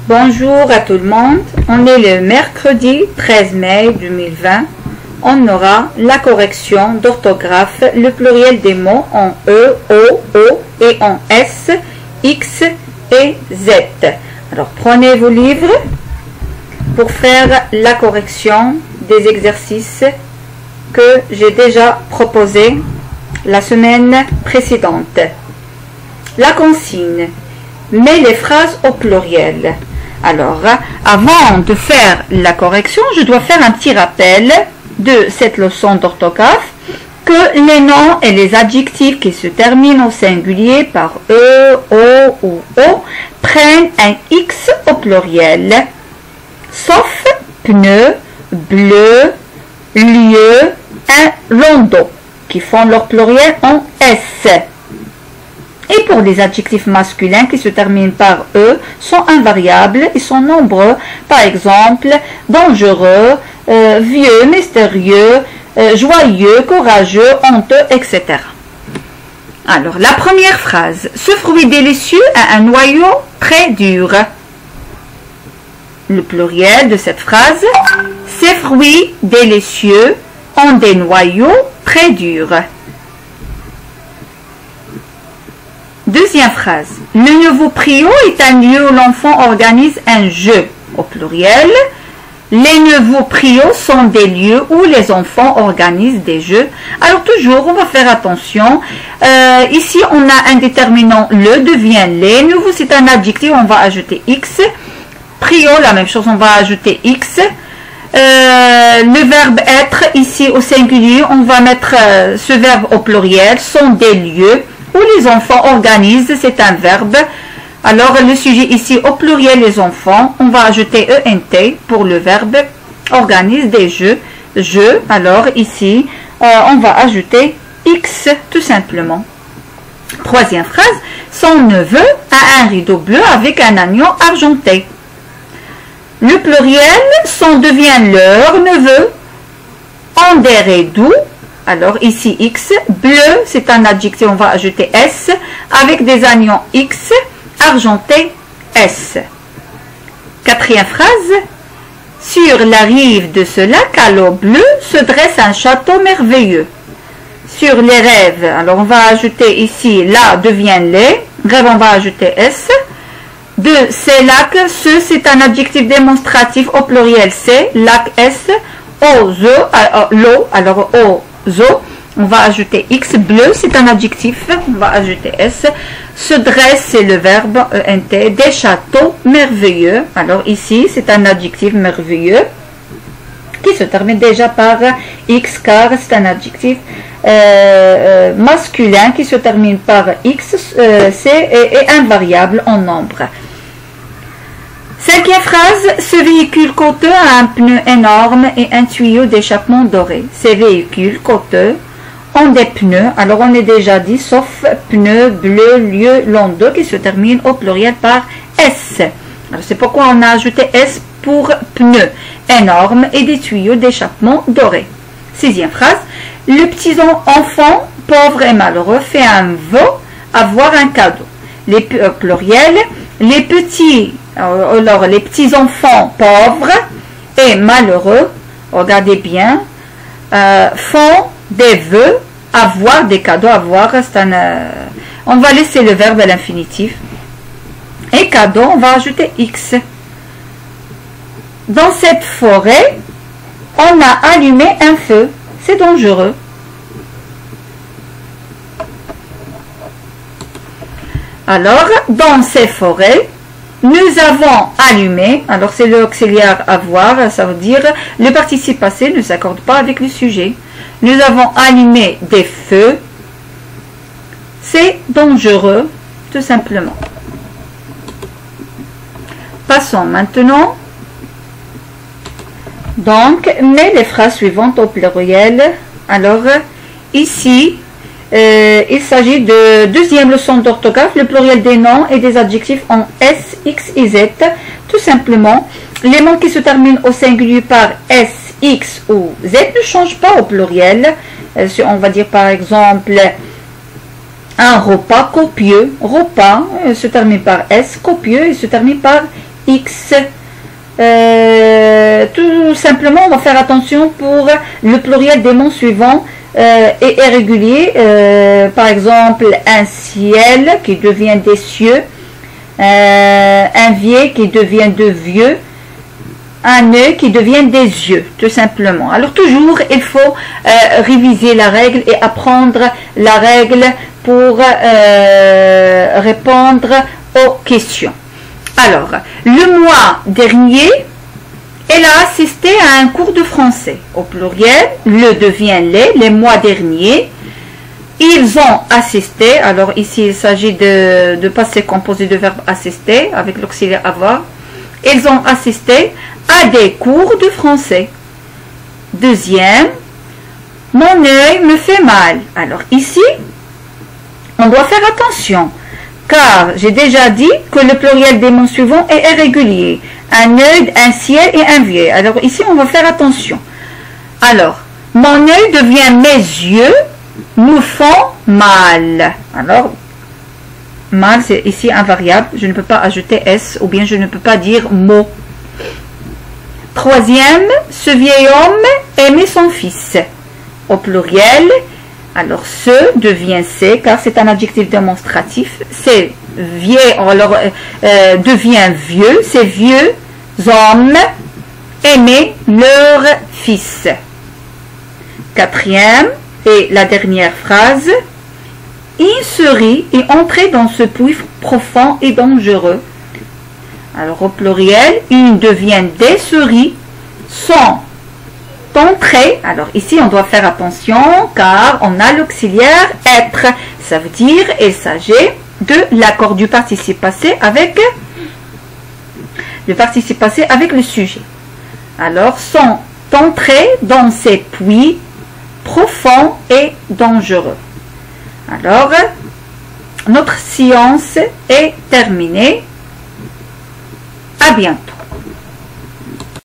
Bonjour à tout le monde, on est le mercredi 13 mai 2020. On aura la correction d'orthographe, le pluriel des mots en E, O, O et en S, X et Z. Alors prenez vos livres pour faire la correction des exercices que j'ai déjà proposés la semaine précédente. La consigne, mets les phrases au pluriel. Alors, avant de faire la correction, je dois faire un petit rappel de cette leçon d'orthographe que les noms et les adjectifs qui se terminent au singulier par E, O ou O prennent un X au pluriel, sauf pneu, bleu, lieu, un landau, qui font leur pluriel en S. Et pour les adjectifs masculins qui se terminent par E, sont invariables et sont nombreux, par exemple, dangereux, vieux, mystérieux, joyeux, courageux, honteux, etc. Alors, la première phrase. Ce fruit délicieux a un noyau très dur. Le pluriel de cette phrase, ces fruits délicieux ont des noyaux très durs. Deuxième phrase. Le nouveau Prio est un lieu où l'enfant organise un jeu. Au pluriel, les nouveaux Prios sont des lieux où les enfants organisent des jeux. Alors toujours, on va faire attention. Ici, on a un déterminant le devient les. Nouveau, c'est un adjectif, on va ajouter X. Prio, la même chose, on va ajouter X. Le verbe être, ici au singulier, on va mettre ce verbe au pluriel, sont des lieux où les enfants organisent, c'est un verbe. Alors le sujet ici au pluriel les enfants, on va ajouter ENT pour le verbe organise des jeux. Jeux, alors ici on va ajouter X tout simplement. Troisième phrase, son neveu a un rideau bleu avec un agneau argenté. Le pluriel, son devient leur neveu, ont des rideaux. Alors ici X, bleu, c'est un adjectif, on va ajouter S, avec des agnons X, argenté S. Quatrième phrase, sur la rive de ce lac à l'eau bleue se dresse un château merveilleux. Sur les rêves, alors on va ajouter ici, là devient les, rêve on va ajouter S. De ces lacs, ce c'est un adjectif démonstratif au pluriel C, lac S, aux eaux, l'eau, alors aux eaux, on va ajouter X, bleu, c'est un adjectif, on va ajouter S, se dresse, c'est le verbe ENT, des châteaux merveilleux, alors ici, c'est un adjectif merveilleux, qui se termine déjà par X, car c'est un adjectif masculin, qui se termine par X, est invariable en nombre. Cinquième phrase, ce véhicule coûteux a un pneu énorme et un tuyau d'échappement doré. Ces véhicules coûteux ont des pneus, alors on est déjà dit, sauf pneu, bleu, lieu, landau qui se termine au pluriel par S. Alors c'est pourquoi on a ajouté S pour pneu énorme et des tuyaux d'échappement doré. Sixième phrase, le petit enfant pauvre et malheureux fait un vœu avoir un cadeau. Les pluriels, les petits. Alors, les petits-enfants pauvres et malheureux, regardez bien, font des vœux, avoir des cadeaux, avoir, on va laisser le verbe à l'infinitif. Et cadeau, on va ajouter X. Dans cette forêt, on a allumé un feu. C'est dangereux. Alors, dans ces forêts, nous avons allumé, alors c'est l'auxiliaire avoir, ça veut dire le participe passé ne s'accorde pas avec le sujet. Nous avons allumé des feux, c'est dangereux, tout simplement. Passons maintenant. Donc, mets les phrases suivantes au pluriel. Alors, ici, il s'agit de deuxième leçon d'orthographe, le pluriel des noms et des adjectifs en S, X et Z. Tout simplement, les mots qui se terminent au singulier par S, X ou Z ne changent pas au pluriel. On va dire par exemple un repas copieux. Repas se termine par S, copieux, il se termine par X. Tout simplement, on va faire attention pour le pluriel des mots suivants et irrégulier. Par exemple, un ciel qui devient des cieux, un vieil qui devient de vieux, un œil qui devient des yeux, tout simplement. Alors toujours, il faut réviser la règle et apprendre la règle pour répondre aux questions. Alors, le mois dernier, elle a assisté à un cours de français. Au pluriel, le devient les mois derniers. Ils ont assisté, alors ici il s'agit de passé composé de verbe assister avec l'auxiliaire avoir. Ils ont assisté à des cours de français. Deuxième, mon œil me fait mal. Alors ici, on doit faire attention, car j'ai déjà dit que le pluriel des mots suivants est irrégulier. Un œil, un ciel et un vieux. Alors ici, on va faire attention. Alors, mon œil devient mes yeux nous font mal. Alors, mal, c'est ici un variable. Je ne peux pas ajouter S ou bien je ne peux pas dire mot. Troisième, ce vieil homme aimait son fils. Au pluriel, alors ce devient c'est car c'est un adjectif démonstratif. C'est vieil, alors devient vieux. Ces vieux hommes aimaient leur fils. Quatrième et la dernière phrase, il se rit et entrait dans ce puits profond et dangereux. Alors au pluriel, il devient des souris, sont entrés. Alors ici, on doit faire attention car on a l'auxiliaire être. Ça veut dire, il s'agit de l'accord du participe passé avec le sujet. Alors, sont entrés dans ces puits profonds et dangereux. Alors, notre séance est terminée. À bientôt.